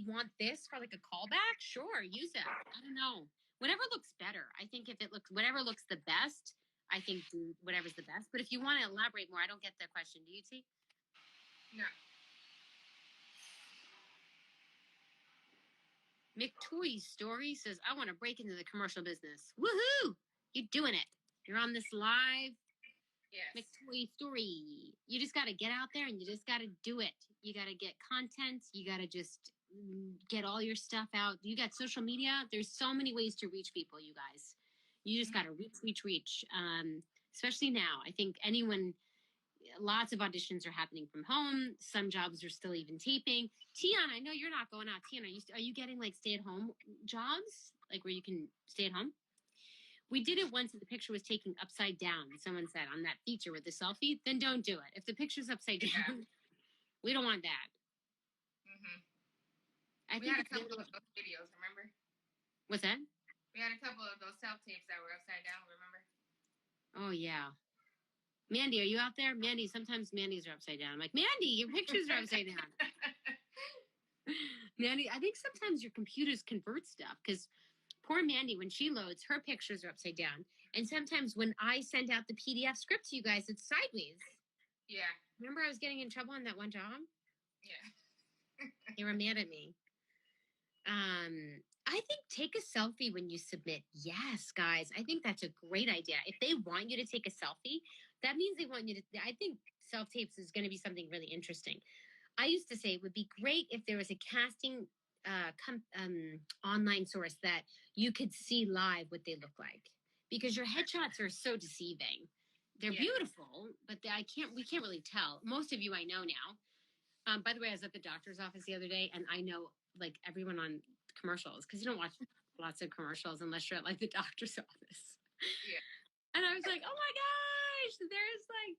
want this for like a callback. Sure, use it. I don't know. Whatever looks better. I think whatever looks the best, I think do whatever's the best. But if you want to elaborate more, I don't get the question. Do you, T? No. McToy's story says, I want to break into the commercial business. Woohoo! You're doing it. You're on this live. Yes. McToy story. You just got to get out there and you just got to do it. You got to get content. You got to just get all your stuff out. You got social media. There's so many ways to reach people, you guys. You just got to reach. Especially now. I think lots of auditions are happening from home. Some jobs are still even taping. Tiana, I know you're not going out. Tiana, are you getting like stay-at-home jobs? Like where you can stay at home? We did it once and the picture was taken upside down. Someone said on that feature with the selfie, then don't do it. If the picture's upside down, we don't want that. We had a couple of those videos, remember? What's that? We had a couple of those self-tapes that were upside down, remember? Oh, yeah. Mandy, are you out there? Mandy, sometimes Mandy's are upside down. I'm like, Mandy, your pictures are upside down. Mandy, I think sometimes your computers convert stuff because poor Mandy, when she loads, her pictures are upside down. And sometimes when I send out the PDF script to you guys, it's sideways. Yeah. Remember I was getting in trouble on that one job? Yeah. They were mad at me. I think take a selfie when you submit. Yes, guys. I think that's a great idea. If they want you to take a selfie, that means they want you to. I think self-tapes is going to be something really interesting. I used to say it would be great if there was a casting online source that you could see live what they look like. Because your headshots are so deceiving. They're beautiful, but we can't really tell. Most of you I know now. By the way, I was at the doctor's office the other day, and I know like everyone on commercials because you don't watch lots of commercials unless you're at like the doctor's office. Yeah. And I was like, oh my gosh, there's like,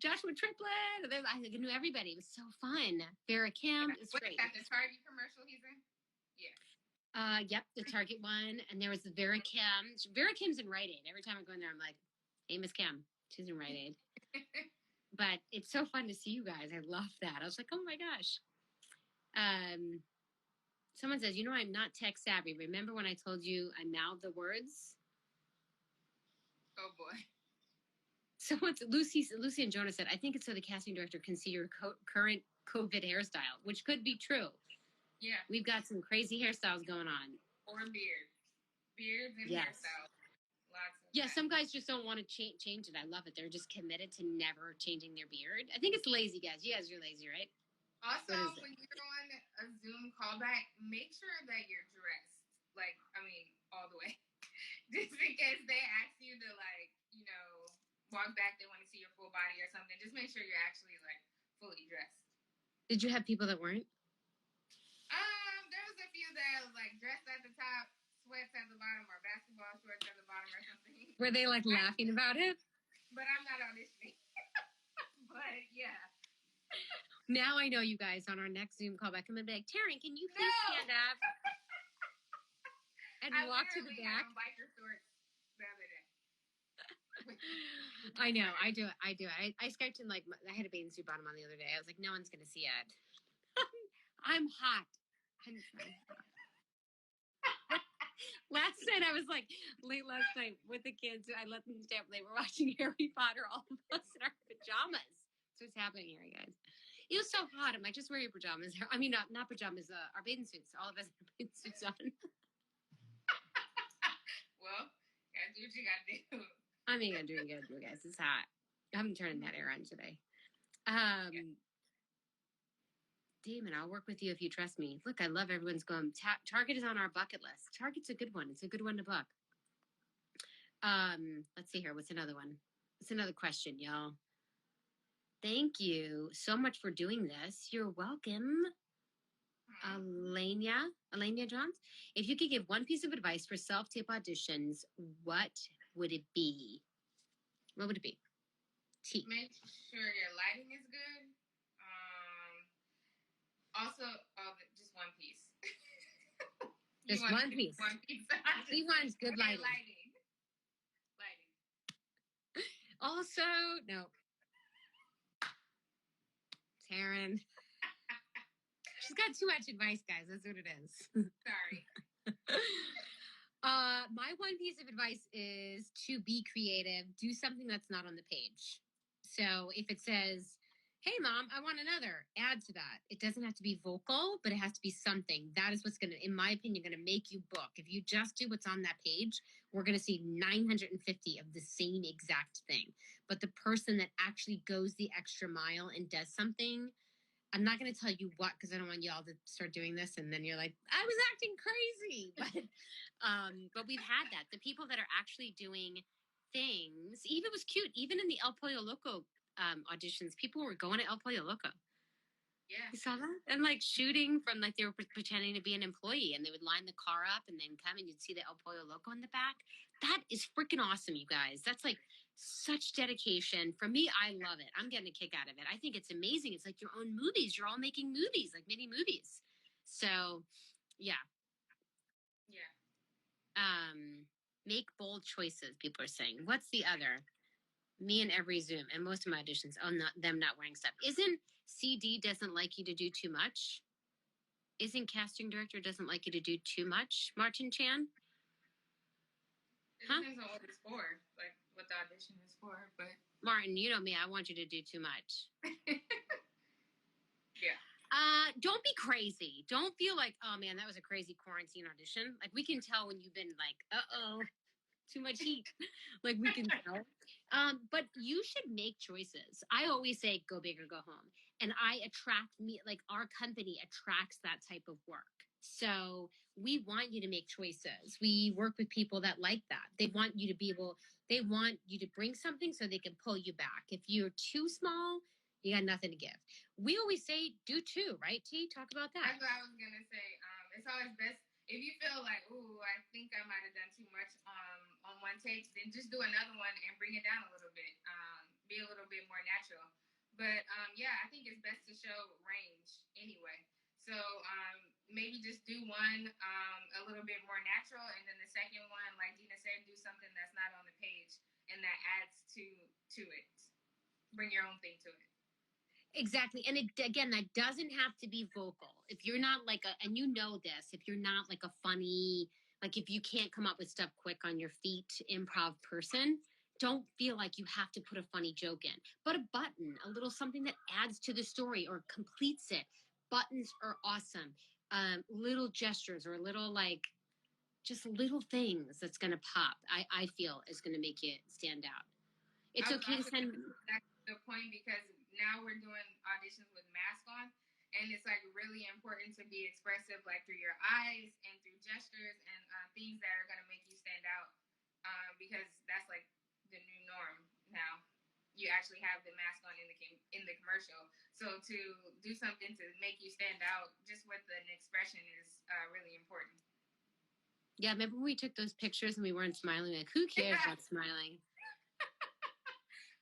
Joshua Triplet. I knew everybody. It was so fun. Vera Kim is great. What, the Target commercial he's in? Yeah. Yep, the Target one. And there was the Vera Kim. Vera Kim's in Rite Aid. Every time I go in there, I'm like, hey, Miss Kim. She's in Rite Aid. But it's so fun to see you guys. I love that. I was like, oh my gosh. Someone says, I'm not tech savvy. Remember when I told you I mouthed the words? Oh boy. So Lucy and Jonah said, I think it's so the casting director can see your current COVID hairstyle, which could be true. Yeah. We've got some crazy hairstyles going on. Or beards. Beards and hairstyles. Lots of that. Some guys just don't want to change it. I love it. They're just committed to never changing their beard. I think it's lazy, guys. You guys are lazy, right? Also, when you're on a Zoom callback, make sure that you're dressed. like, I mean, all the way. Just in case they ask you to, like, walk back, they want to see your full body or something. Just make sure you're actually, like, fully dressed. Did you have people that weren't? There was a few that was, like, dressed at the top, sweats at the bottom, or basketball shorts at the bottom or something. Were they, like, laughing about it? But I'm not auditioning. But, yeah. Now I know, you guys, on our next Zoom call back, I'm going to be like, Taryn, can you please stand up and walk to the back? I biker shorts the other day. I know. I do it. I Skyped in, like, I had a bathing suit bottom on the other day. I was like, no one's going to see it. I'm hot. Last night, I was like, late last night with the kids, I let them stay up. They were watching Harry Potter, all of us in our pajamas. That's what's happening here, you guys. It was so hot. I'm like, just wear your pajamas. I mean, not pajamas, our bathing suits. All of us have bathing suits on. Well, gotta do what you gotta do. I mean, I'm doing good, you guys. It's hot. I haven't turned that air on today. Damon, I'll work with you if you trust me. Look, I love everyone's going. Target is on our bucket list. Target's a good one. It's a good one to book. Let's see here. What's another one? What's another question, y'all? Thank you so much for doing this. You're welcome. Alania Johns. If you could give one piece of advice for self-tape auditions, what would it be? What would it be? T. Make sure your lighting is good. Also, just one piece. Just one piece. One piece. He wants good lighting. Lighting. Also, no. Taryn. She's got too much advice, guys. That's what it is. Sorry. My one piece of advice is to be creative. Do something that's not on the page. So if it says, hey, Mom, I want another, add to that. It doesn't have to be vocal, but it has to be something. That is what's going to, in my opinion, going to make you book. If you just do what's on that page, we're going to see 950 of the same exact thing. But the person that actually goes the extra mile and does something, I'm not going to tell you what, because I don't want y'all to start doing this. And then you're like, I was acting crazy. But we've had that. The people that are actually doing things, even was cute, even in the El Pollo Loco auditions, people were going to El Pollo Loco. Yeah. You saw that? And like shooting from like they were pretending to be an employee, and they would line the car up and then come and you'd see the El Pollo Loco in the back. That is freaking awesome, you guys. That's like such dedication. For me, I love it. I'm getting a kick out of it. I think it's amazing. It's like your own movies. You're all making movies, like mini movies. So, yeah. Yeah. Make bold choices, people are saying. What's the other? Me and every Zoom and most of my auditions, them not wearing stuff. Isn't CD doesn't like you to do too much? Isn't casting director doesn't like you to do too much, Martin Chan? It depends on what it's for, like what the audition is for. But Martin, you know me, I want you to do too much. Yeah. Don't be crazy. Don't feel like, oh man, that was a crazy quarantine audition. Like we can tell when you've been like, too much heat. Like we can tell. But you should make choices. I always say go big or go home. And like our company attracts that type of work. So we want you to make choices. We work with people that like that. They want you to bring something so they can pull you back. If you're too small, you got nothing to give. We always say do two, right, T? Talk about that. That's what I was going to say. It's always best if you feel like, ooh, I think I might have done too much on one take, then just do another one and bring it down a little bit. Be a little bit more natural. But yeah, I think it's best to show range anyway. So maybe just do one a little bit more natural, and then the second one, like Dina said, do something that's not on the page and that adds to it. Bring your own thing to it. Exactly. And again, that doesn't have to be vocal. If you're not like and you know this, if you're not like a funny, like if you can't come up with stuff quick on your feet, improv person, don't feel like you have to put a funny joke in. But a button, a little something that adds to the story or completes it. Buttons are awesome. Little gestures or little like just little things that's going to pop, I feel is going to make you stand out. It's okay to send. That's the point, because now we're doing auditions with masks on. and it's like really important to be expressive, like through your eyes and through gestures and things that are gonna make you stand out, because that's like the new norm now. You actually have the mask on in the commercial, so to do something to make you stand out just with an expression is really important. Yeah, remember when we took those pictures and we weren't smiling? Like, who cares about smiling?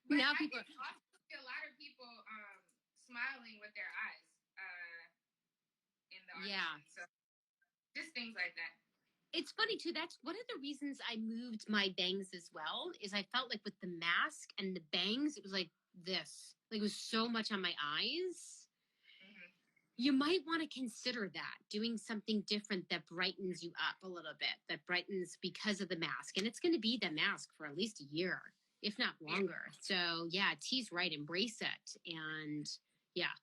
But Now I people can also see a lot of people smiling with their eyes in the audition. Yeah. So just things like that. It's funny too. That's one of the reasons I moved my bangs as well. Is I felt like with the mask and the bangs, it was like this. Like it was so much on my eyes. Mm-hmm. You might want to consider that, doing something different that brightens you up a little bit, that brightens because of the mask. And it's going to be the mask for at least a year, if not longer. So yeah, T's right. Embrace it. And yeah.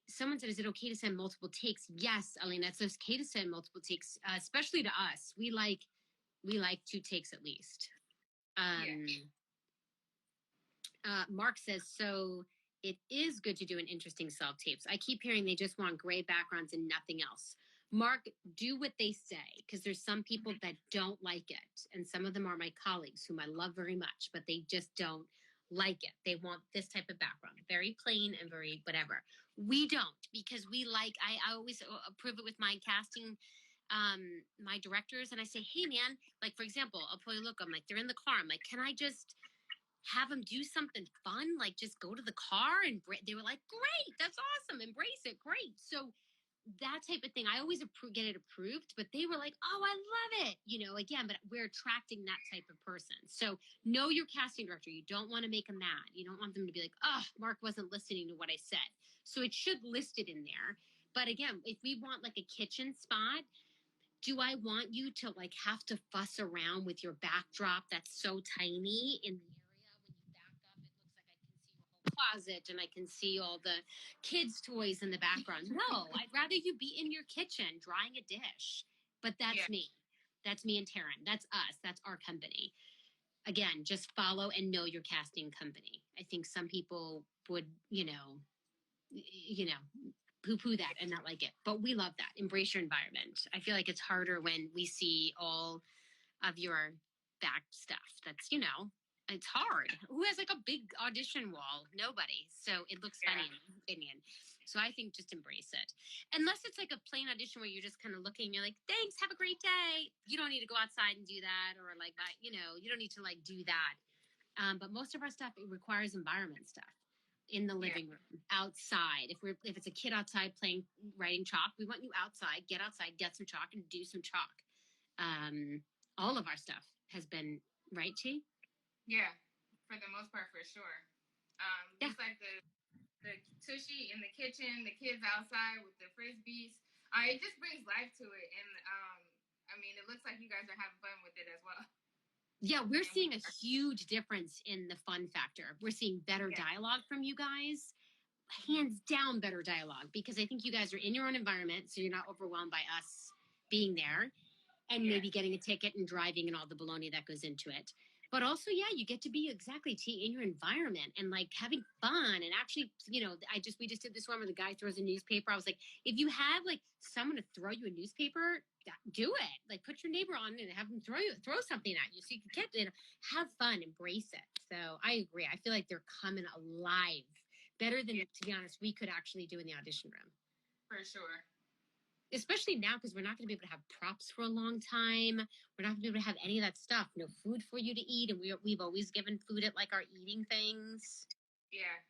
Someone said, is it okay to send multiple takes? Yes, Alina, it's okay to send multiple takes, especially to us. We like 2 takes at least. Mark says, so it is good to do an interesting self tapes. I keep hearing they just want gray backgrounds and nothing else. Mark, do what they say, because there's some people that don't like it. And some of them are my colleagues whom I love very much, but they just don't like it. They want this type of background, very plain and very whatever. We don't, because we like, I always approve it with my casting, my directors, and I say, hey man, like for example, I'll probably look, I'm like, they're in the car. I'm like, can I just have them do something fun, like just go to the car? And they were like, great, that's awesome, embrace it, great. So that type of thing, I always get it approved, but they were like, oh, I love it, again, but we're attracting that type of person. So know your casting director. You don't want to make them mad. You don't want them to be like, oh, Mark wasn't listening to what I said. So it should list it in there. But again, if we want like a kitchen spot, do I want you to like have to fuss around with your backdrop that's so tiny in the closet and I can see all the kids' toys in the background? No, I'd rather you be in your kitchen drying a dish. But that's me. That's me and Taryn. That's us. That's our company. Again, just follow and know your casting company. I think some people would, poo-poo that and not like it. But we love that. Embrace your environment. I feel like it's harder when we see all of your back stuff. That's, it's hard. Who has like a big audition wall? Nobody. So it looks funny in my opinion. So I think just embrace it. Unless it's like a plain audition where you're just kind of looking, you're like, thanks, have a great day. You don't need to go outside and do that, or like, you don't need to like do that. But most of our stuff, it requires environment stuff in the living room, outside. If it's a kid outside writing chalk, we want you outside, get some chalk and do some chalk. All of our stuff has been, right, Chi? Yeah, for the most part, for sure. Just like the tushy in the kitchen, the kids outside with the frisbees. It just brings life to it, and I mean, it looks like you guys are having fun with it as well. Yeah, we're seeing a huge difference in the fun factor. We're seeing better dialogue from you guys. Hands down better dialogue, because I think you guys are in your own environment, so you're not overwhelmed by us being there and maybe getting a ticket and driving and all the baloney that goes into it. But also, you get to be exactly in your environment and like having fun. And actually, we just did this one where the guy throws a newspaper. I was like, if you have like someone to throw you a newspaper, do it. Like put your neighbor on and have them throw something at you so you can get have fun, embrace it. So I agree. I feel like they're coming alive better than, to be honest, we could actually do in the audition room. For sure. Especially now, because we're not going to be able to have props for a long time. We're not going to be able to have any of that stuff. No food for you to eat. And we've always given food at like our eating things. Yeah.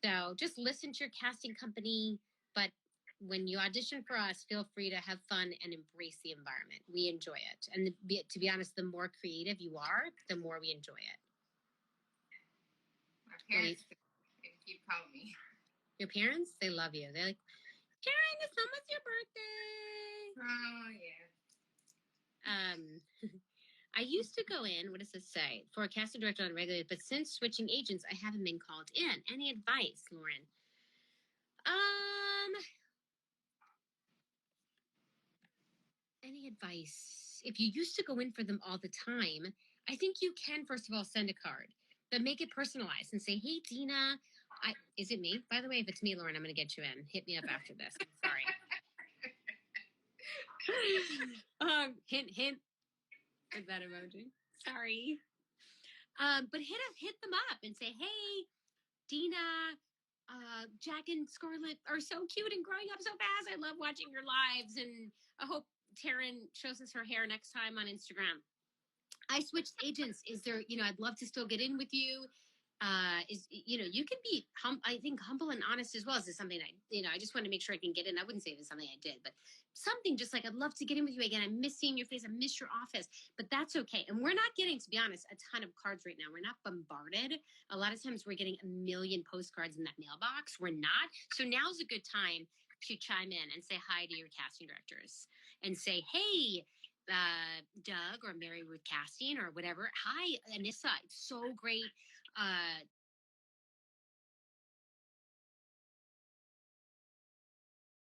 So just listen to your casting company. But when you audition for us, feel free to have fun and embrace the environment. We enjoy it. And to be honest, the more creative you are, the more we enjoy it. My parents keep calling me. Your parents? They love you. They're like, Karen, it's almost your birthday. Oh, yeah. I used to go in, what does this say? For a casting director on regular, but since switching agents, I haven't been called in. Any advice, Lauren? Any advice? If you used to go in for them all the time, I think you can, first of all, send a card, but make it personalized and say, hey, Dina, Is it me? By the way, if it's me, Lauren, I'm going to get you in. Hit me up after this. I'm sorry. Hint, hint. With that emoji. Sorry. But hit them up and say, hey, Dina, Jack and Scarlett are so cute and growing up so fast. I love watching your lives, and I hope Taryn shows us her hair next time on Instagram. I switched agents. Is there, I'd love to still get in with you. You can be, I think, humble and honest as well. Is this something I just want to make sure I can get in. I wouldn't say it was something I did, but something just like, I'd love to get in with you again. I miss seeing your face. I miss your office, but that's okay. And we're not getting, to be honest, a ton of cards right now. We're not bombarded. A lot of times we're getting a million postcards in that mailbox. We're not. So now's a good time to chime in and say hi to your casting directors and say, hey, Doug or Mary Ruth Casting or whatever. Hi, Anissa. It's so great